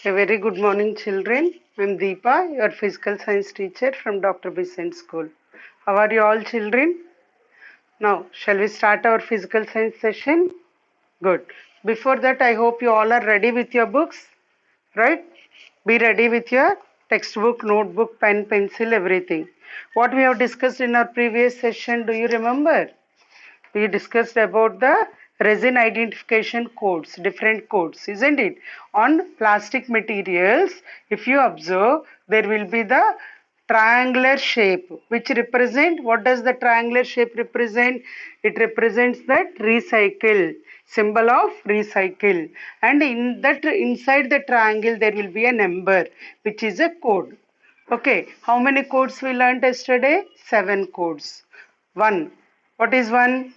A very good morning, children. I'm Deepa, your physical science teacher from Dr. Besant School. How are you all, children? Now, shall we start our physical science session? Good. Before that, I hope you all are ready with your books, right? Be ready with your textbook, notebook, pen, pencil, everything. What we have discussed in our previous session, do you remember? We discussed about the resin identification codes, different codes, isn't it? On plastic materials, if you observe, there will be the triangular shape, which represent, what does the triangular shape represent? It represents that recycle, symbol of recycle. And in that, inside the triangle, there will be a number, which is a code. Okay, how many codes we learned yesterday? 7 codes. 1. What is 1?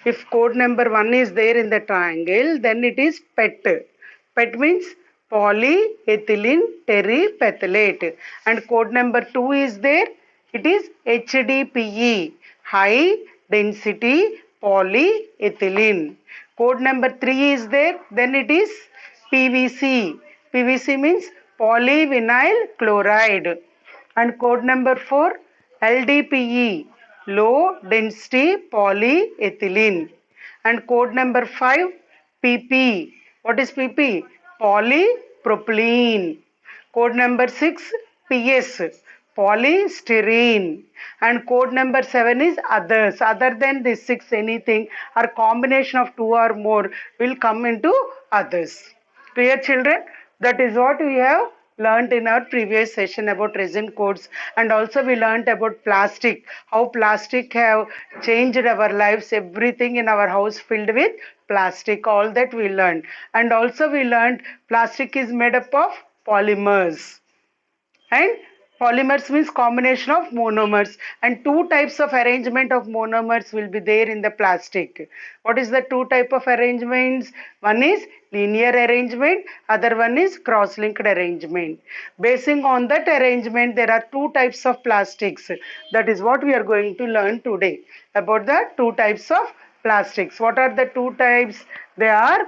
If code number 1 is there in the triangle, then it is PET. PET means polyethylene terephthalate. And code number 2 is there, it is HDPE, high density polyethylene. Code number 3 is there, then it is PVC. PVC means polyvinyl chloride. And code number 4, LDPE, low density polyethylene. And code number 5, PP. What is PP? Polypropylene. Code number 6, PS, polystyrene. And code number 7 is others. Other than this 6, anything or combination of 2 or more will come into others. Clear, children? That is what we have learned in our previous session about resin codes, and also we learned about plastic, how plastic have changed our lives, everything in our house filled with plastic, all that we learned. And also we learned plastic is made up of polymers, and polymers means combination of monomers, and two types of arrangement of monomers will be there in the plastic. What is the two type of arrangements? One is linear arrangement, other one is cross-linked arrangement. Basing on that arrangement, there are two types of plastics. That is what we are going to learn today about the two types of plastics. What are the two types? They are,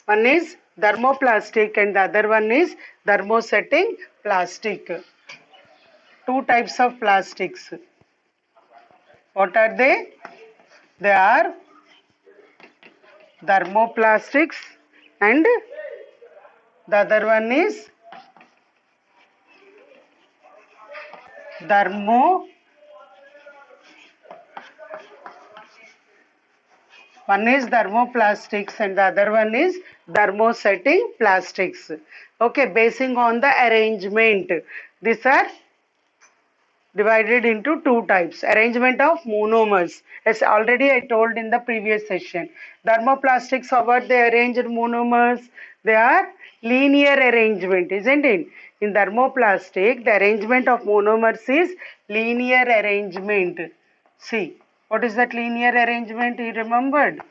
one is thermoplastic and the other one is thermosetting plastic. Two types of plastics. What are they? They are thermoplastics and the other one is one is thermoplastics and the other one is thermosetting plastics. Okay, basing on the arrangement, these are divided into two types. Arrangement of monomers, as already I told in the previous session. Thermoplastics, how are they arranged monomers? They are linear arrangement, isn't it? In thermoplastic, the arrangement of monomers is linear arrangement. See, what is that linear arrangement? You remembered?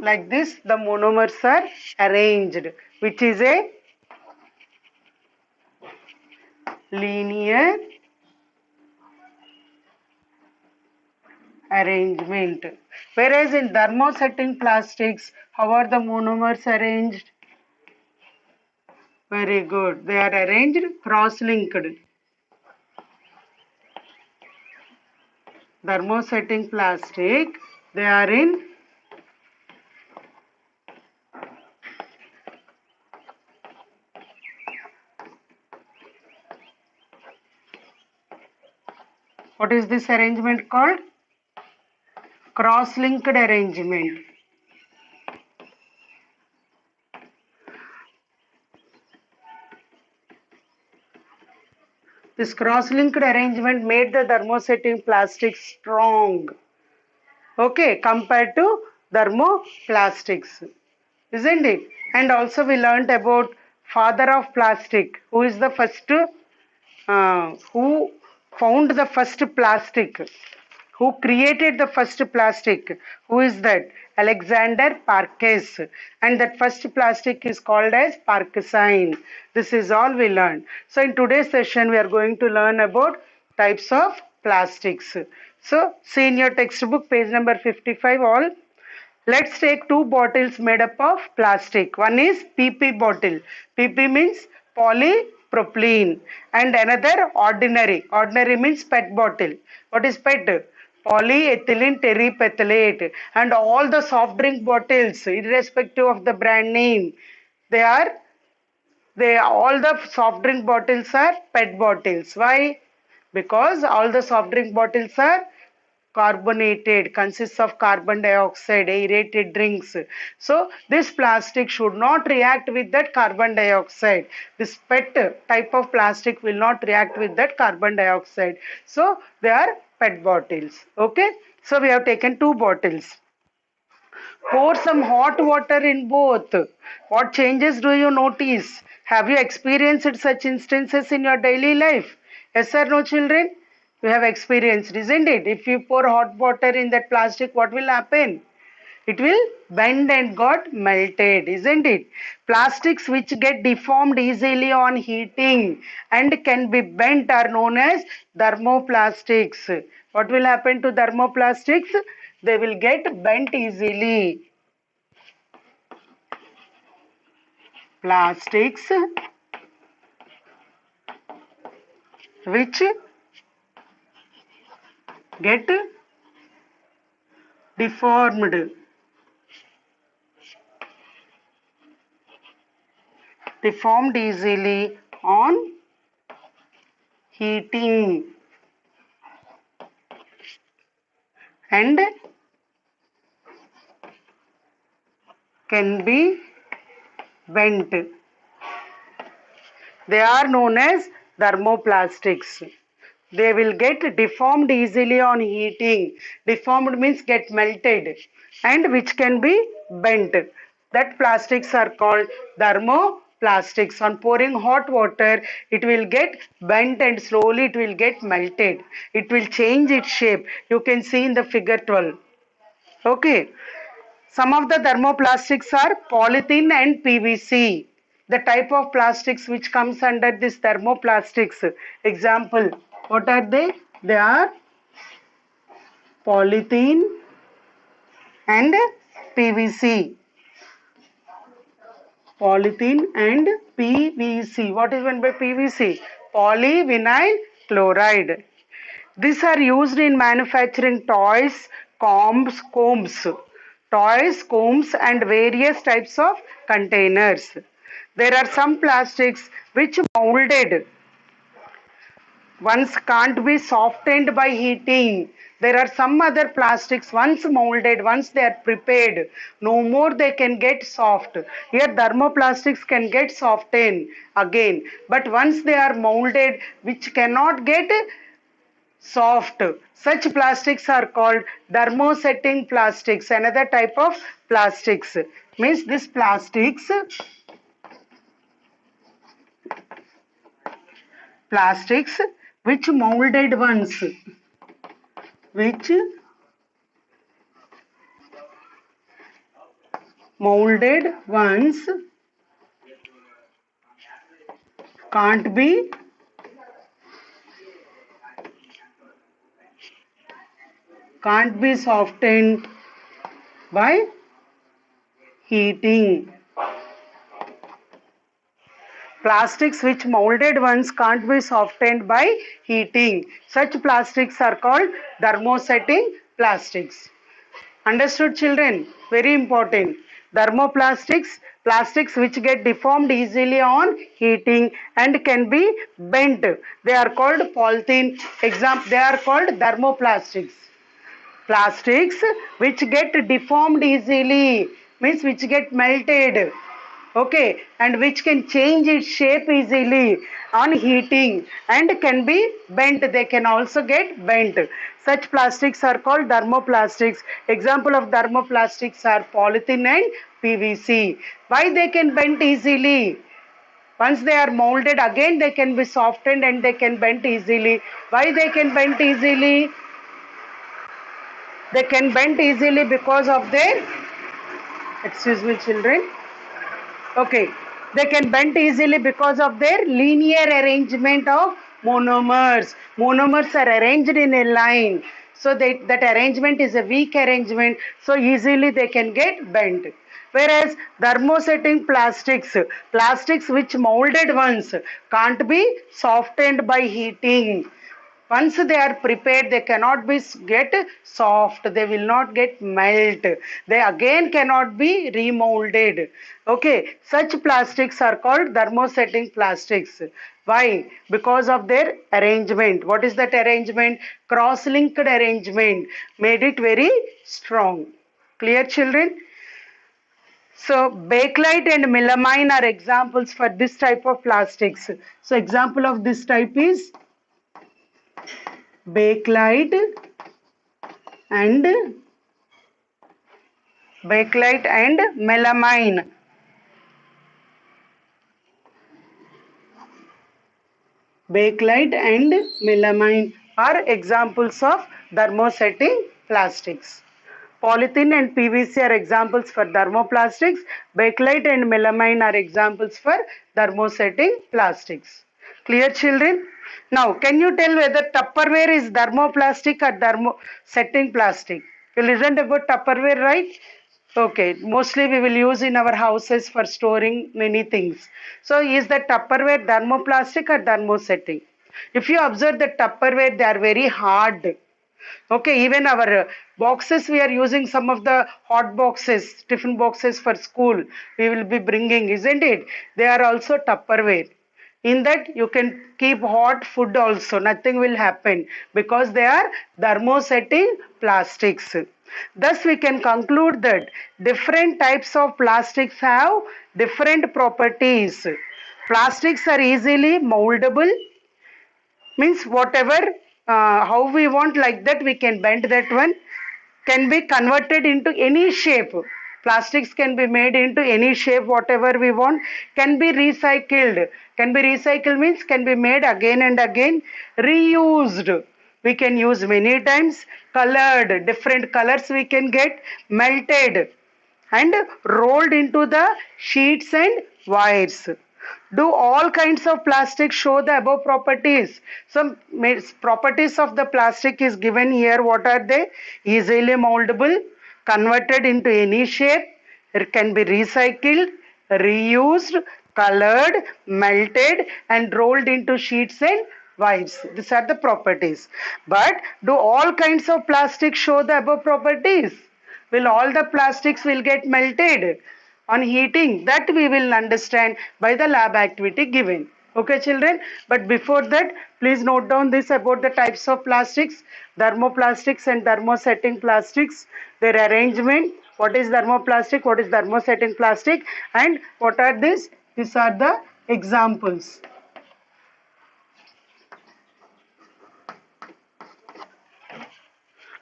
Like this, the monomers are arranged, which is a linear arrangement. Whereas in thermosetting plastics, how are the monomers arranged? Very good. They are arranged cross-linked. Thermosetting plastic, they are in what is this arrangement called? Cross-linked arrangement. This cross-linked arrangement made the thermosetting plastic strong, okay, compared to thermoplastics, isn't it? And also we learnt about father of plastic. Who is the first, who found the first plastic? Who created the first plastic? Who is that? Alexander Parkes. And that first plastic is called as Parkesine. This is all we learned. So in today's session, we are going to learn about types of plastics. So see in your textbook, page number 55 all. Let's take two bottles made up of plastic. One is PP bottle. PP means polypropylene, and another ordinary. Ordinary means PET bottle. What is PET? Polyethylene terephthalate. And all the soft drink bottles, irrespective of the brand name, they are all the soft drink bottles are PET bottles. Why? Because all the soft drink bottles are carbonated, consists of carbon dioxide, aerated drinks. So this plastic should not react with that carbon dioxide. This PET type of plastic will not react with that carbon dioxide. So they are PET bottles. Okay. So we have taken two bottles. Pour some hot water in both. What changes do you notice? Have you experienced such instances in your daily life? Yes or no, children? You have experienced, isn't it? If you pour hot water in that plastic, what will happen? It will bend and got melted, isn't it? Plastics which get deformed easily on heating and can be bent are known as thermoplastics. What will happen to thermoplastics? They will get bent easily. Plastics which get deformed easily on heating and can be bent. They are known as thermoplastics. They will get deformed easily on heating. Deformed means get melted, and which can be bent. That plastics are called thermoplastics. On pouring hot water, it will get bent and slowly it will get melted. It will change its shape. You can see in the figure 12. Okay. Some of the thermoplastics are polythene and PVC. The type of plastics which comes under this thermoplastics. Example, what are they? They are polythene and PVC. Polythene and PVC. What is meant by PVC? Polyvinyl chloride. These are used in manufacturing toys, combs, toys, combs, and various types of containers. There are some plastics which molded once can't be softened by heating. There are some other plastics once molded, once they are prepared, no more they can get soft. Here thermoplastics can get softened again, but once they are molded, which cannot get soft. Such plastics are called thermosetting plastics. Another type of plastics means this plastics which molded once, which molded once can't be softened by heating. Plastics which molded ones can't be softened by heating. Such plastics are called thermosetting plastics. Understood, children? Very important. Thermoplastics, plastics which get deformed easily on heating and can be bent. They are called polythene. They are called thermoplastics. Plastics which get deformed easily means which get melted, okay, and which can change its shape easily on heating and can be bent. They can also get bent. Such plastics are called thermoplastics. Example of thermoplastics are polythene and PVC. Why they can bend easily? Once they are molded, again they can be softened and they can bend easily. Why they can bend easily? They can bend easily because of their, excuse me children, okay, they can bend easily because of their linear arrangement of monomers. Monomers are arranged in a line. So that arrangement is a weak arrangement, so easily they can get bent. Whereas thermosetting plastics which molded ones can't be softened by heating. Once they are prepared, they cannot be get soft, they will not get melt, they again cannot be remolded. Okay, such plastics are called thermosetting plastics. Why? Because of their arrangement. What is that arrangement? Cross-linked arrangement made it very strong. Clear, children? So bakelite and melamine are examples for this type of plastics. So example of this type is bakelite and melamine. Bakelite and melamine are examples of thermosetting plastics. Polythene and PVC are examples for thermoplastics. Bakelite and melamine are examples for thermosetting plastics. Clear, children? Now, can you tell whether Tupperware is thermoplastic or thermosetting plastic? You listened about Tupperware, right? Okay, mostly we will use in our houses for storing many things. So is the Tupperware thermoplastic or thermosetting? If you observe the Tupperware, they are very hard. Okay, even our boxes, we are using some of the hot boxes, tiffin boxes for school. We will be bringing, isn't it? They are also Tupperware. In that you can keep hot food also, nothing will happen because they are thermosetting plastics. Thus we can conclude that different types of plastics have different properties. Plastics are easily moldable, means whatever how we want, like that we can bend that one, can be converted into any shape. Plastics can be made into any shape whatever we want, can be recycled. Can be recycled means can be made again and again. Reused, we can use many times. Colored, different colors we can get. Melted and rolled into the sheets and wires. Do all kinds of plastic show the above properties? Some properties of the plastic is given here. What are they? Easily moldable, converted into any shape, it can be recycled, reused, colored, melted and rolled into sheets and wires. These are the properties. But do all kinds of plastic show the above properties? Will all the plastics will get melted on heating? That we will understand by the lab activity given. Okay, children? But before that, please note down this about the types of plastics, thermoplastics and thermosetting plastics, their arrangement, what is thermoplastic, what is thermosetting plastic, and what are these? These are the examples.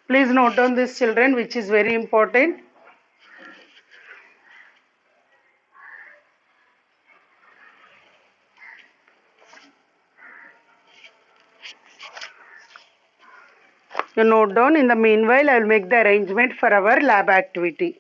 Please note down this, children, which is very important. You note down. In the meanwhile, I will make the arrangement for our lab activity.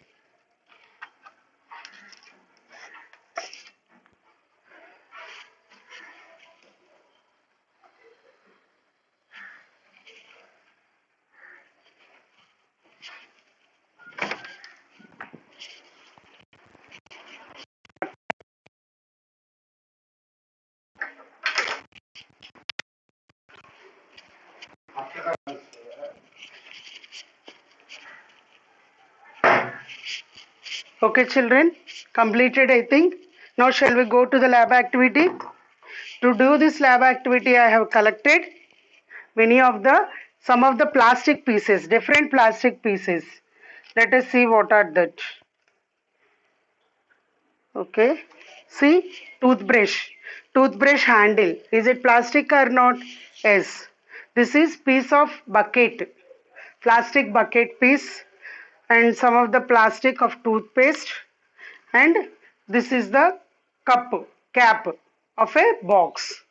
Okay, children, completed, I think. Now shall we go to the lab activity? To do this lab activity, I have collected some of the plastic pieces, different plastic pieces. Let us see what are that. Okay, see, toothbrush handle. Is it plastic or not? Yes. This is piece of bucket, plastic bucket piece, and some of the plastic of toothpaste, and this is the cap of a box.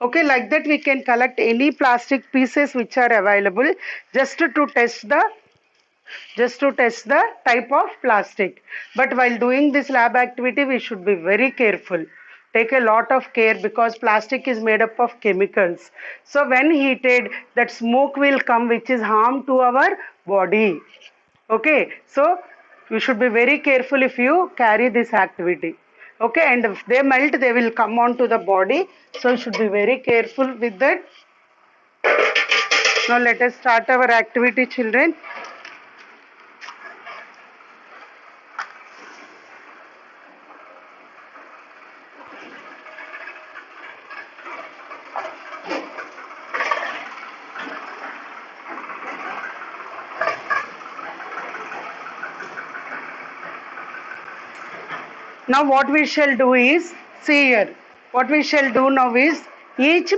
Okay, like that we can collect any plastic pieces which are available just to test the type of plastic. But while doing this lab activity, we should be very careful. Take a lot of care because plastic is made up of chemicals. So when heated, that smoke will come which is harm to our body. Okay, so you should be very careful if you carry this activity. Okay, and if they melt, they will come on to the body. So you should be very careful with that. Now let us start our activity, children. Now what we shall do is, see here, what we shall do now is, each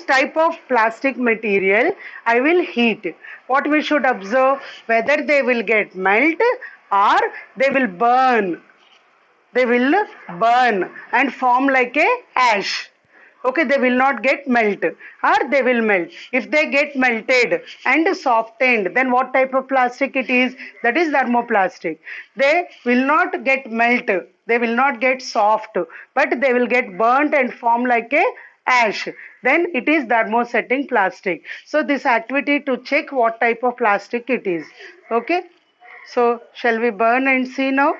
type of plastic material, I will heat. What we should observe, whether they will get melt or they will burn. They will burn and form like a ash. Okay, they will not get melt or they will melt. If they get melted and softened, then what type of plastic it is? That is thermoplastic. They will not get melt, they will not get soft, but they will get burnt and form like a ash. Then it is thermosetting plastic. So this activity to check what type of plastic it is. Okay, so shall we burn and see now?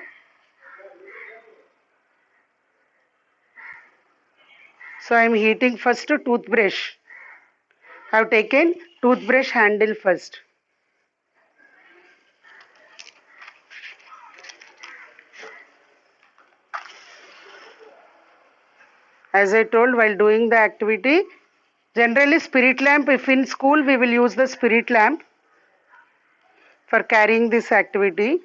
So I am heating first a toothbrush. I have taken toothbrush handle first. As I told while doing the activity, generally spirit lamp, if in school we will use the spirit lamp for carrying this activity.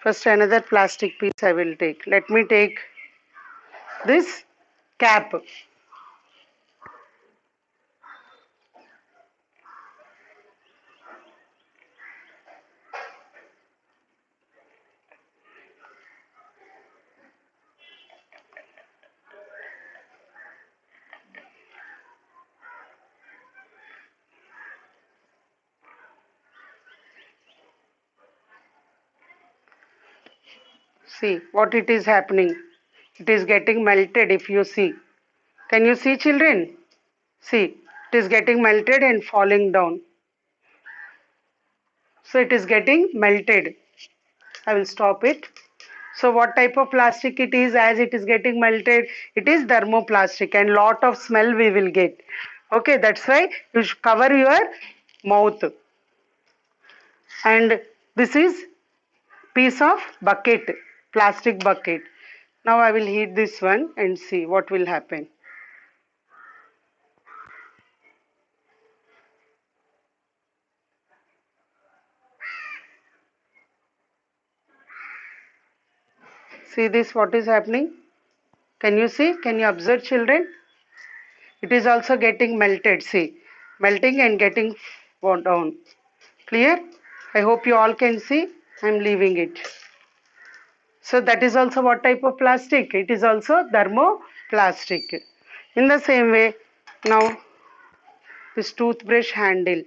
First another plastic piece I will take. Let me take this cap. See what it is happening. It is getting melted if you see. Can you see, children? See, it is getting melted and falling down. So it is getting melted. I will stop it. So what type of plastic it is? As it is getting melted, it is thermoplastic and lot of smell we will get. Okay, that's why you should cover your mouth. And this is piece of bucket, plastic bucket. Now I will heat this one and see what will happen. See this, what is happening? Can you see? Can you observe, children? It is also getting melted. See, melting and getting down. Clear? I hope you all can see. I am leaving it. So that is also what type of plastic? It is also thermoplastic. In the same way, now this toothbrush handle.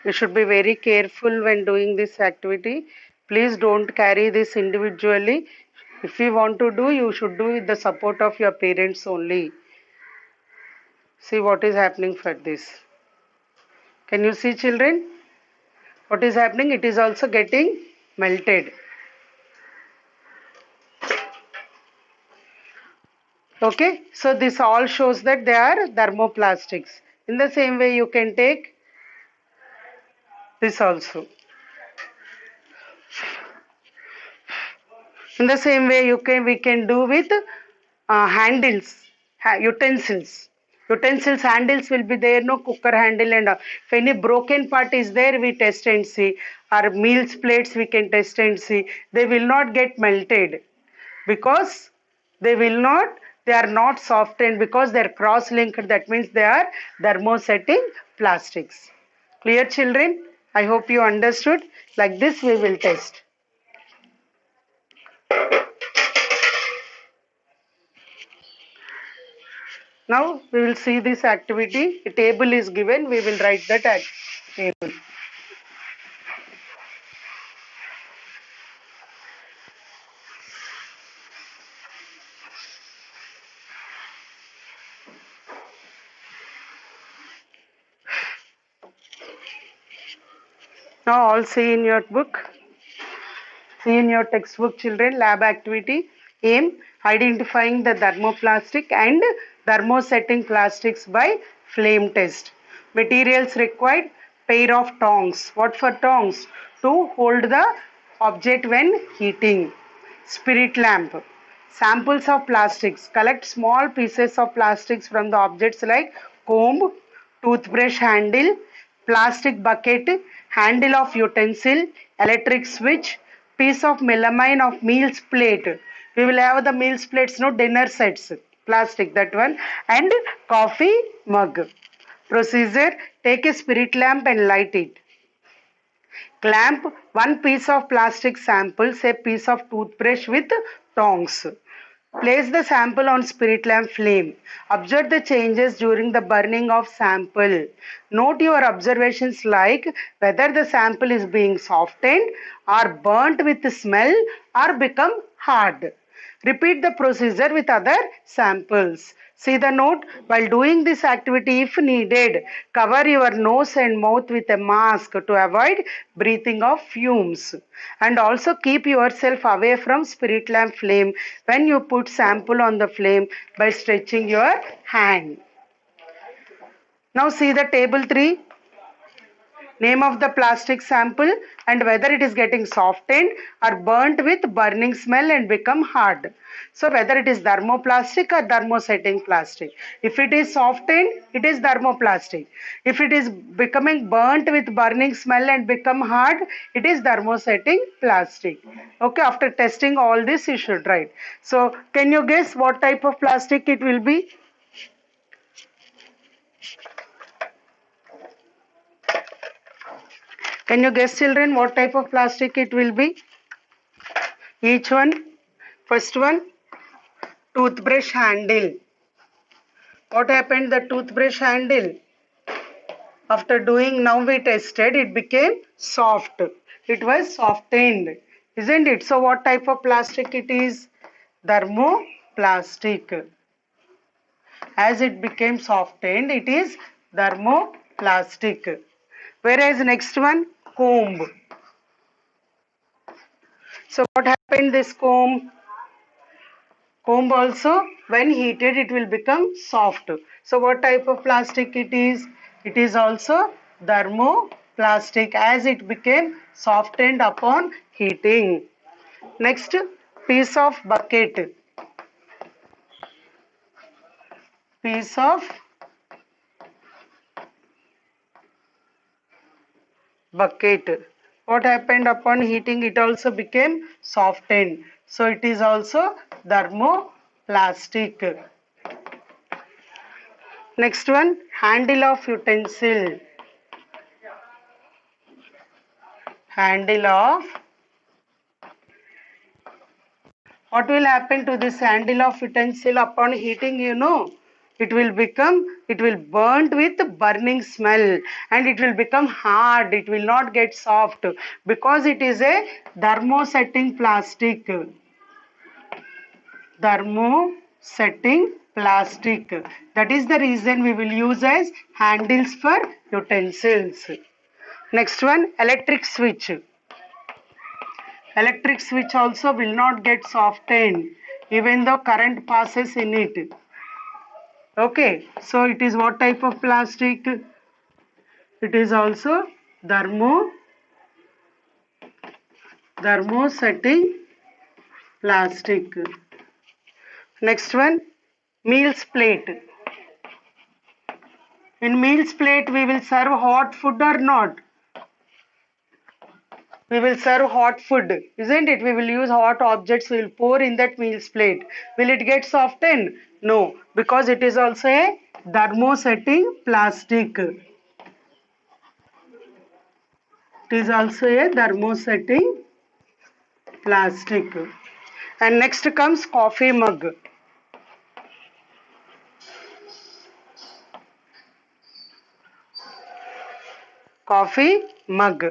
You should be very careful when doing this activity. Please don't carry this individually. If you want to do, you should do with the support of your parents only. See what is happening for this. Can you see, children? What is happening? It is also getting melted. Okay, so this all shows that they are thermoplastics. In the same way, you can take this also. In the same way, we can do with handles, utensils. Utensils handles will be there, no cooker handle and if any broken part is there, we test and see. Our meals plates we can test and see. They will not get melted because they are not softened because they are cross-linked. That means they are thermosetting plastics. Clear, children? I hope you understood. Like this we will test. Now we will see this activity. A table is given. We will write that table. Now all see in your book. See in your textbook, children, lab activity. Aim, identifying the thermoplastic and thermosetting plastics by flame test. Materials required, pair of tongs. What for tongs? To hold the object when heating. Spirit lamp. Samples of plastics. Collect small pieces of plastics from the objects like comb, toothbrush handle, plastic bucket, handle of utensil, electric switch, piece of melamine of meals plate. We will have the meals plates, no dinner sets, plastic, that one, and coffee mug. Procedure, take a spirit lamp and light it. Clamp one piece of plastic sample, say piece of toothbrush with tongs. Place the sample on spirit lamp flame. Observe the changes during the burning of sample. Note your observations like whether the sample is being softened or burnt with smell or become hard. Repeat the procedure with other samples. See the note. While doing this activity, if needed, cover your nose and mouth with a mask to avoid breathing of fumes. And also keep yourself away from spirit lamp flame when you put sample on the flame by stretching your hand. Now see the table 3. Name of the plastic sample and whether it is getting softened or burnt with burning smell and become hard. So whether it is thermoplastic or thermosetting plastic. If it is softened, it is thermoplastic. If it is becoming burnt with burning smell and become hard, it is thermosetting plastic. Okay, after testing all this, you should write. So can you guess what type of plastic it will be? Can you guess, children, what type of plastic it will be? Each one. First one, toothbrush handle. What happened the toothbrush handle? After doing, now we tested, it became soft. It was softened, isn't it? So what type of plastic it is? Thermoplastic. As it became softened, it is thermoplastic. Whereas next one, comb. So what happened this comb? Comb also, when heated, it will become soft. So what type of plastic it is? It is also thermoplastic as it became softened upon heating. Next, piece of bucket. Piece of bucket. What happened upon heating? It also became softened. So it is also thermoplastic. Next one, handle of utensil. Handle of, what will happen to this handle of utensil upon heating? You know, it will burnt with burning smell and it will become hard. It will not get soft because it is a thermosetting plastic. Thermosetting plastic. That is the reason we will use as handles for utensils. Next one, electric switch. Electric switch also will not get softened even though current passes in it. Okay, so it is what type of plastic? It is also thermosetting plastic. Next one, meals plate. In meals plate we will serve hot food or not? We will serve hot food, isn't it? We will use hot objects, we will pour in that meals plate. Will it get softened? No, because it is also a thermosetting plastic. It is also a thermosetting plastic. And next comes coffee mug. Coffee mug.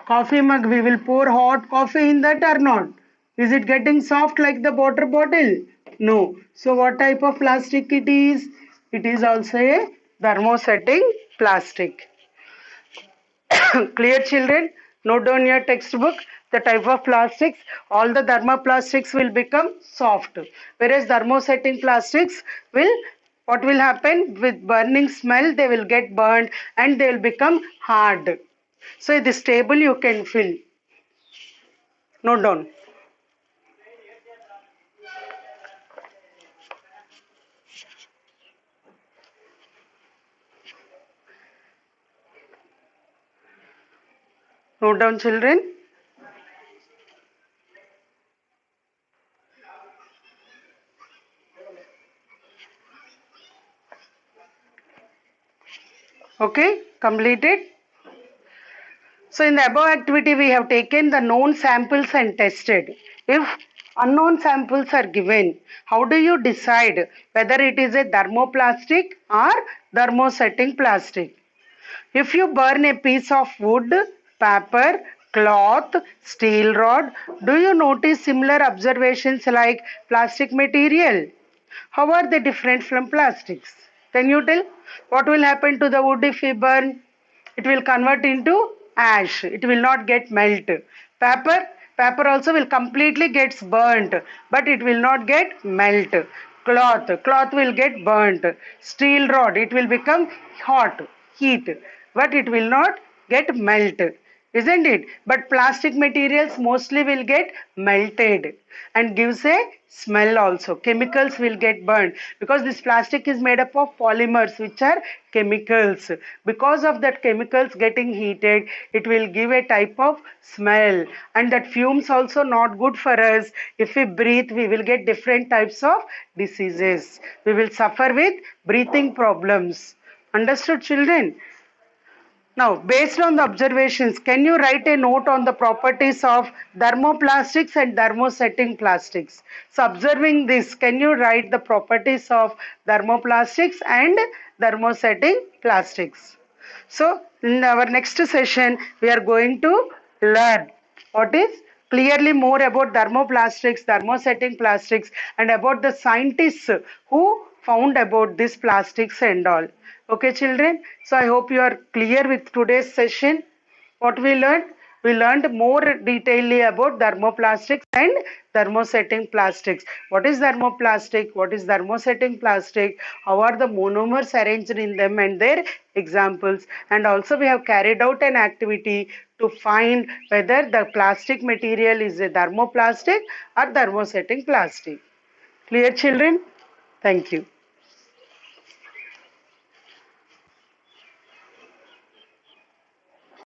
Coffee mug, we will pour hot coffee in that or not? Is it getting soft like the water bottle? No. So what type of plastic it is? It is also a thermosetting plastic. Clear, children? Note down your textbook the type of plastics. All the thermoplastics will become soft, whereas thermosetting plastics will, what will happen with burning smell, they will get burned and they will become hard. So this table you can fill. Note down. Note down, children. Okay, completed. So in the above activity, we have taken the known samples and tested. If unknown samples are given, how do you decide whether it is a thermoplastic or thermosetting plastic? If you burn a piece of wood, paper, cloth, steel rod, do you notice similar observations like plastic material? How are they different from plastics? Can you tell? What will happen to the wood if we burn? It will convert into ash. It will not get melt. Paper also will completely gets burnt, but it will not get melt. Cloth will get burnt. Steel rod, it will become hot, heat, but it will not get melt, isn't it? But plastic materials mostly will get melted and gives a smell also. Chemicals will get burned because this plastic is made up of polymers which are chemicals. Because of that chemicals getting heated, it will give a type of smell, and that fumes also not good for us. If we breathe, we will get different types of diseases. We will suffer with breathing problems. Understood, children? Now, based on the observations, can you write a note on the properties of thermoplastics and thermosetting plastics? So, observing this, can you write the properties of thermoplastics and thermosetting plastics? So, in our next session, we are going to learn what is clearly more about thermoplastics, thermosetting plastics, and about the scientists who found about these plastics and all. Okay, children. So I hope you are clear with today's session. What we learned? We learned more detailedly about thermoplastics and thermosetting plastics. What is thermoplastic? What is thermosetting plastic? How are the monomers arranged in them and their examples? And also we have carried out an activity to find whether the plastic material is a thermoplastic or thermosetting plastic. Clear, children? Thank you.